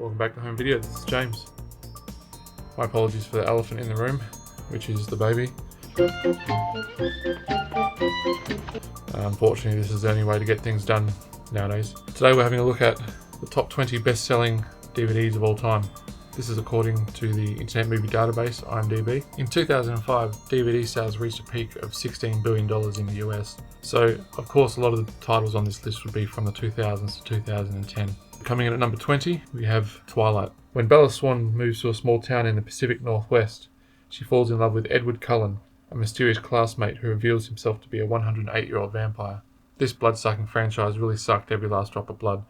Welcome back to Home Video, this is James. My apologies for the elephant in the room, which is the baby. Unfortunately, this is the only way to get things done nowadays. Today we're having a look at the top 20 best-selling DVDs of all time. This is according to the Internet Movie Database, IMDb. In 2005, DVD sales reached a peak of $16 billion in the US. So, of course, a lot of the titles on this list would be from the 2000s to 2010. Coming in at number 20, we have Twilight. When Bella Swan moves to a small town in the Pacific Northwest, she falls in love with Edward Cullen, a mysterious classmate who reveals himself to be a 108-year-old vampire. This blood-sucking franchise really sucked every last drop of blood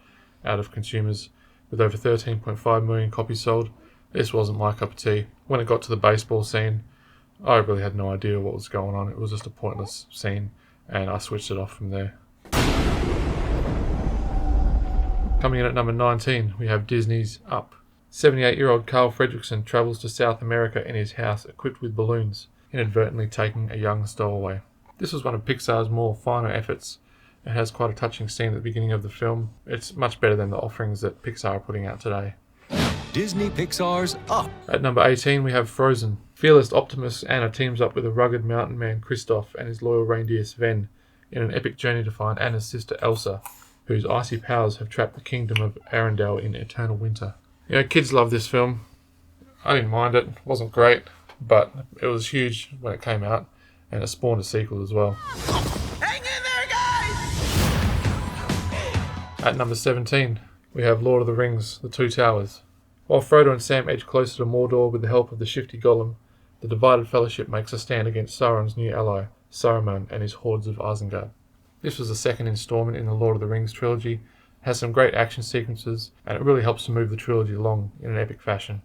out of consumers. With over 13.5 million copies sold, this wasn't my cup of tea. When it got to the baseball scene, I really had no idea what was going on. It was just a pointless scene, and I switched it off from there. Coming in at number 19, we have Disney's Up. 78-year-old Carl Fredricksen travels to South America in his house equipped with balloons, inadvertently taking a young stowaway. This was one of Pixar's more finer efforts. It has quite a touching scene at the beginning of the film. It's much better than the offerings that Pixar are putting out today. Disney Pixar's Up. At number 18, we have Frozen. Fearless Optimus Anna teams up with a rugged mountain man Kristoff and his loyal reindeer Sven in an epic journey to find Anna's sister Elsa, whose icy powers have trapped the kingdom of Arendelle in eternal winter. You know, kids love this film. I didn't mind it. It wasn't great, but it was huge when it came out, and it spawned a sequel as well. Hang in there, guys! At number 17, we have Lord of the Rings, The Two Towers. While Frodo and Sam edge closer to Mordor with the help of the shifty Gollum, the divided fellowship makes a stand against Sauron's new ally, Saruman, and his hordes of Isengard. This was the second installment in the Lord of the Rings trilogy. It has some great action sequences, and it really helps to move the trilogy along in an epic fashion.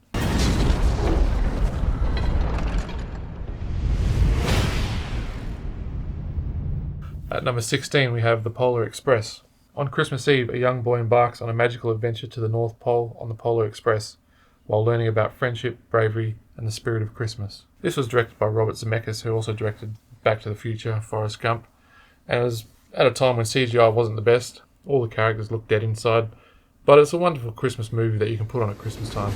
At number 16, we have The Polar Express. On Christmas Eve, a young boy embarks on a magical adventure to the North Pole on the Polar Express, while learning about friendship, bravery, and the spirit of Christmas. This was directed by Robert Zemeckis, who also directed Back to the Future, Forrest Gump, and it was at a time when CGI wasn't the best. All the characters looked dead inside, but it's a wonderful Christmas movie that you can put on at Christmas time.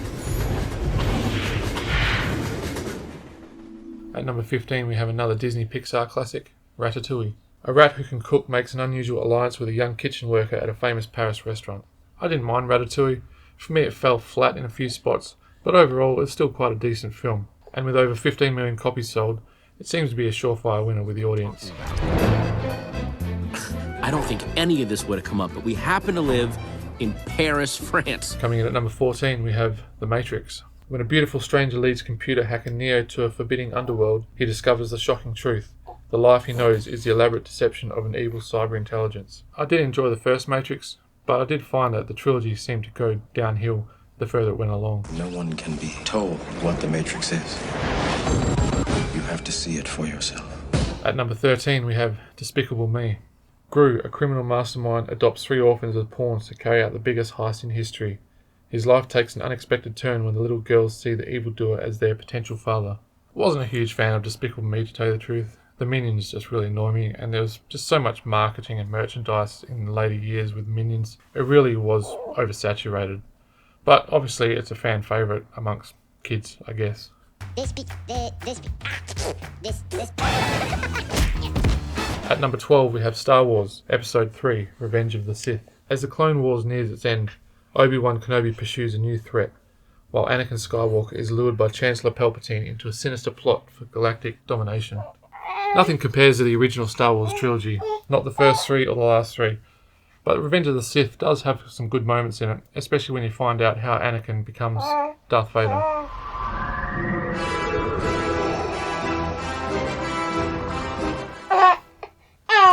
At number 15, we have another Disney Pixar classic, Ratatouille. A rat who can cook makes an unusual alliance with a young kitchen worker at a famous Paris restaurant. I didn't mind Ratatouille. For me, it fell flat in a few spots, but overall, it's still quite a decent film. And with over 15 million copies sold, it seems to be a surefire winner with the audience. I don't think any of this would have come up, but we happen to live in Paris, France. Coming in at number 14, we have The Matrix. When a beautiful stranger leads computer hacker Neo to a forbidding underworld, he discovers the shocking truth. The life he knows is the elaborate deception of an evil cyber intelligence. I did enjoy the first Matrix, but I did find that the trilogy seemed to go downhill the further it went along. No one can be told what the Matrix is. You have to see it for yourself. At number 13, we have Despicable Me. Gru, a criminal mastermind, adopts 3 orphans as pawns to carry out the biggest heist in history. His life takes an unexpected turn when the little girls see the evildoer as their potential father. I wasn't a huge fan of Despicable Me, to tell you the truth. The Minions just really annoy me, and there was just so much marketing and merchandise in the later years with Minions. It really was oversaturated. But obviously it's a fan favourite amongst kids, I guess. At number 12, we have Star Wars, Episode 3, Revenge of the Sith. As the Clone Wars nears its end, Obi-Wan Kenobi pursues a new threat, while Anakin Skywalker is lured by Chancellor Palpatine into a sinister plot for galactic domination. Nothing compares to the original Star Wars trilogy, not the first 3 or the last 3, but Revenge of the Sith does have some good moments in it, especially when you find out how Anakin becomes Darth Vader.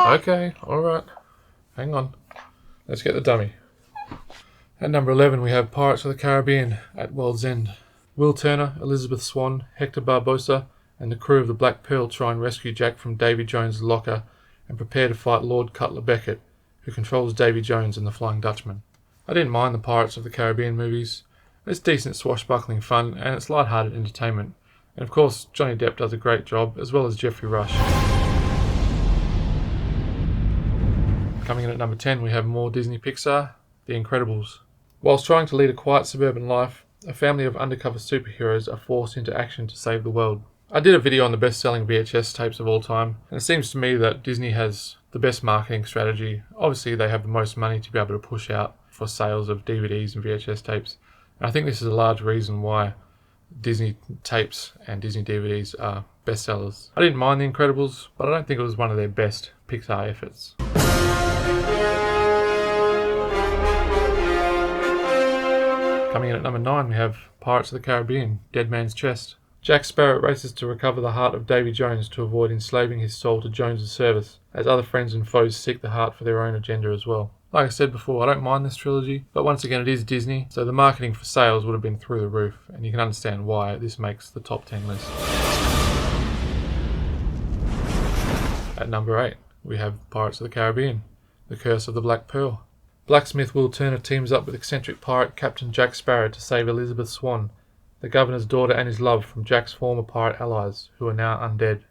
Okay, alright. Hang on. Let's get the dummy. At number 11, we have Pirates of the Caribbean at World's End. Will Turner, Elizabeth Swann, Hector Barbosa, and the crew of the Black Pearl try and rescue Jack from Davy Jones' locker and prepare to fight Lord Cutler Beckett, who controls Davy Jones and the Flying Dutchman. I didn't mind the Pirates of the Caribbean movies. It's decent swashbuckling fun, and it's light-hearted entertainment. And of course, Johnny Depp does a great job, as well as Jeffrey Rush. Coming in at number 10, we have more Disney Pixar, The Incredibles. Whilst trying to lead a quiet suburban life, a family of undercover superheroes are forced into action to save the world. I did a video on the best-selling VHS tapes of all time, and it seems to me that Disney has the best marketing strategy. Obviously, they have the most money to be able to push out for sales of DVDs and VHS tapes. And I think this is a large reason why Disney tapes and Disney DVDs are bestsellers. I didn't mind The Incredibles, but I don't think it was one of their best Pixar efforts. Coming in at number 9, we have Pirates of the Caribbean, Dead Man's Chest. Jack Sparrow races to recover the heart of Davy Jones to avoid enslaving his soul to Jones's service, as other friends and foes seek the heart for their own agenda as well. Like I said before, I don't mind this trilogy, but once again it is Disney, so the marketing for sales would have been through the roof, and you can understand why this makes the top 10 list. At number 8, we have Pirates of the Caribbean, The Curse of the Black Pearl. Blacksmith Will Turner teams up with eccentric pirate Captain Jack Sparrow to save Elizabeth Swann, the governor's daughter, and his love from Jack's former pirate allies, who are now undead.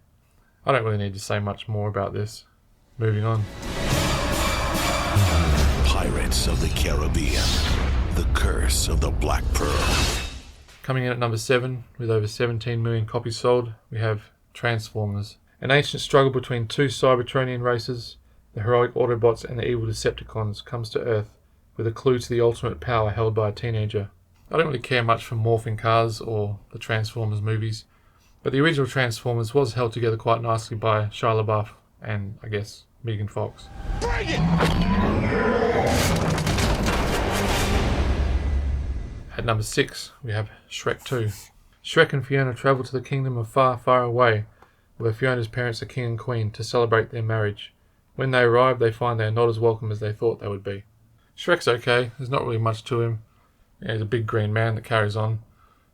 I don't really need to say much more about this. Moving on. Pirates of the Caribbean, The Curse of the Black Pearl. Coming in at number 7, with over 17 million copies sold, we have Transformers. An ancient struggle between two Cybertronian races, the heroic Autobots and the evil Decepticons, comes to Earth with a clue to the ultimate power held by a teenager. I don't really care much for morphing cars or the Transformers movies, but the original Transformers was held together quite nicely by Shia LaBeouf and, I guess, Megan Fox. Bring it! At number 6, we have Shrek 2. Shrek and Fiona travel to the kingdom of Far, Far Away, where Fiona's parents are king and queen, to celebrate their marriage. When they arrive, they find they are not as welcome as they thought they would be. Shrek's okay, there's not really much to him. He's a big green man that carries on,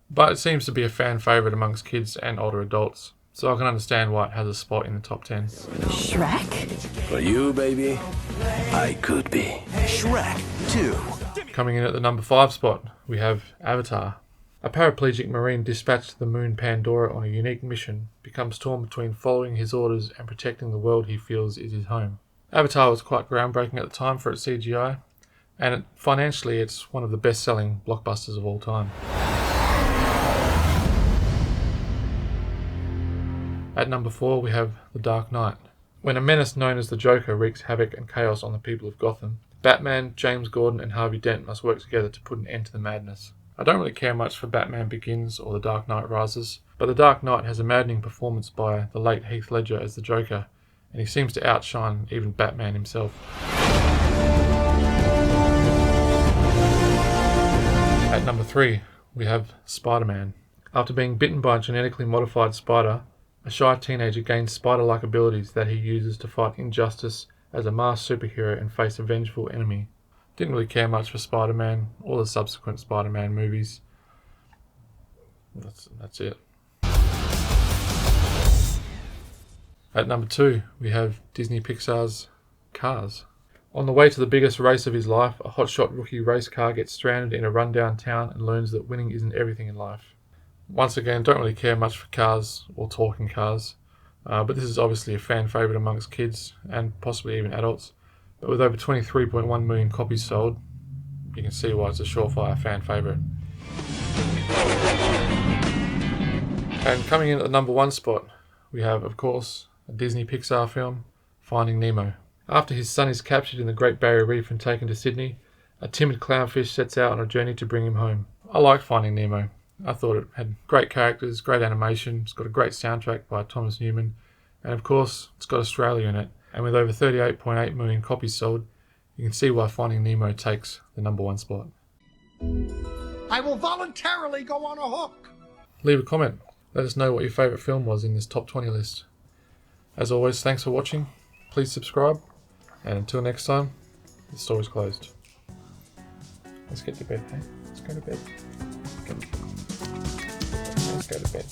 but it seems to be a fan favourite amongst kids and older adults, so I can understand why it has a spot in the top 10. Shrek? For you, baby, I could be. Shrek 2. Coming in at the number 5 spot, we have Avatar. A paraplegic marine dispatched to the moon Pandora on a unique mission becomes torn between following his orders and protecting the world he feels is his home. Avatar was quite groundbreaking at the time for its CGI, and financially it's one of the best-selling blockbusters of all time. At number 4, we have The Dark Knight. When a menace known as the Joker wreaks havoc and chaos on the people of Gotham, Batman, James Gordon and Harvey Dent must work together to put an end to the madness. I don't really care much for Batman Begins or The Dark Knight Rises, but The Dark Knight has a maddening performance by the late Heath Ledger as the Joker, and he seems to outshine even Batman himself. At number 3, we have Spider-Man. After being bitten by a genetically modified spider, a shy teenager gains spider-like abilities that he uses to fight injustice as a masked superhero and face a vengeful enemy. Didn't really care much for Spider-Man or the subsequent Spider-Man movies. That's it. At number 2, we have Disney Pixar's Cars. On the way to the biggest race of his life, a hotshot rookie race car gets stranded in a rundown town and learns that winning isn't everything in life. Once again, don't really care much for cars or talking cars, but this is obviously a fan favourite amongst kids and possibly even adults. But with over 23.1 million copies sold, you can see why it's a surefire fan favourite. And coming in at the number 1 spot, we have, of course, a Disney Pixar film, Finding Nemo. After his son is captured in the Great Barrier Reef and taken to Sydney, a timid clownfish sets out on a journey to bring him home. I like Finding Nemo. I thought it had great characters, great animation, it's got a great soundtrack by Thomas Newman, and of course, it's got Australia in it. And with over 38.8 million copies sold, you can see why Finding Nemo takes the number 1 spot. I will voluntarily go on a hook. Leave a comment. Let us know what your favourite film was in this top 20 list. As always, thanks for watching. Please subscribe. And until next time, the store's closed. Let's get to bed, hey? Let's go to bed. Let's go to bed.